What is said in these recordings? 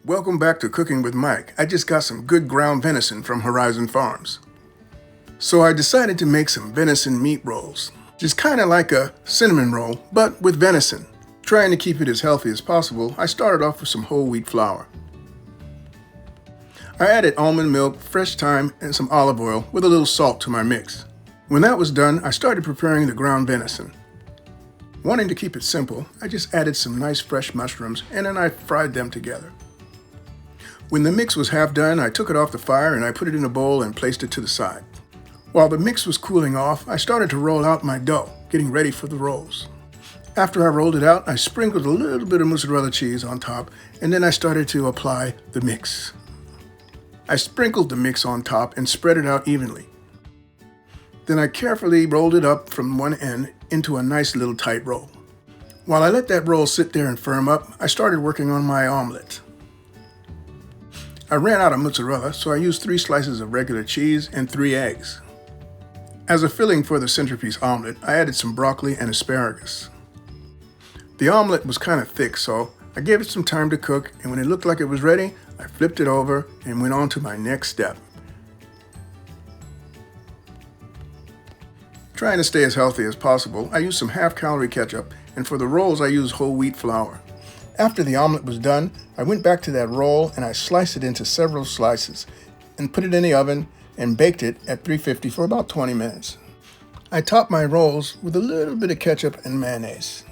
Welcome back to Cooking with Mike. I just got some good ground venison from Horizon Farms. So I decided to make some venison meat rolls. Just kind of like a cinnamon roll, but with venison. Trying to keep it as healthy as possible, I started off with some whole wheat flour. I added almond milk, fresh thyme, and some olive oil with a little salt to my mix. When that was done, I started preparing the ground venison. Wanting to keep it simple, I just added some nice fresh mushrooms and then I fried them together. When the mix was half done, I took it off the fire and I put it in a bowl and placed it to the side. While the mix was cooling off, I started to roll out my dough, getting ready for the rolls. After I rolled it out, I sprinkled a little bit of mozzarella cheese on top, and then I started to apply the mix. I sprinkled the mix on top and spread it out evenly. Then I carefully rolled it up from one end into a nice little tight roll. While I let that roll sit there and firm up, I started working on my omelet. I ran out of mozzarella, so I used 3 slices of regular cheese and 3 eggs. As a filling for the centerpiece omelet, I added some broccoli and asparagus. The omelet was kind of thick, so I gave it some time to cook, and when it looked like it was ready, I flipped it over and went on to my next step. Trying to stay as healthy as possible, I used some half-calorie ketchup, and for the rolls I used whole wheat flour. After the omelet was done, I went back to that roll and I sliced it into several slices and put it in the oven and baked it at 350 for about 20 minutes. I topped my rolls with a little bit of ketchup and mayonnaise.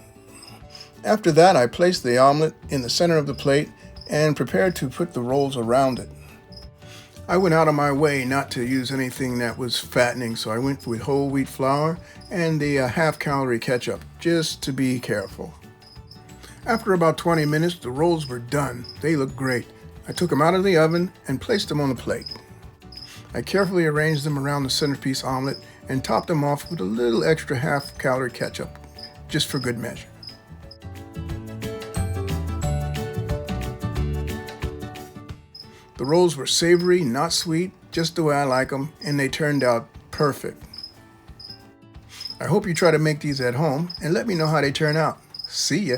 After that, I placed the omelet in the center of the plate and prepared to put the rolls around it. I went out of my way not to use anything that was fattening, so I went with whole wheat flour and the half-calorie ketchup, just to be careful. After about 20 minutes, the rolls were done. They looked great. I took them out of the oven and placed them on the plate. I carefully arranged them around the centerpiece omelet and topped them off with a little extra half-calorie ketchup, just for good measure. The rolls were savory, not sweet, just the way I like them, and they turned out perfect. I hope you try to make these at home and let me know how they turn out. See ya!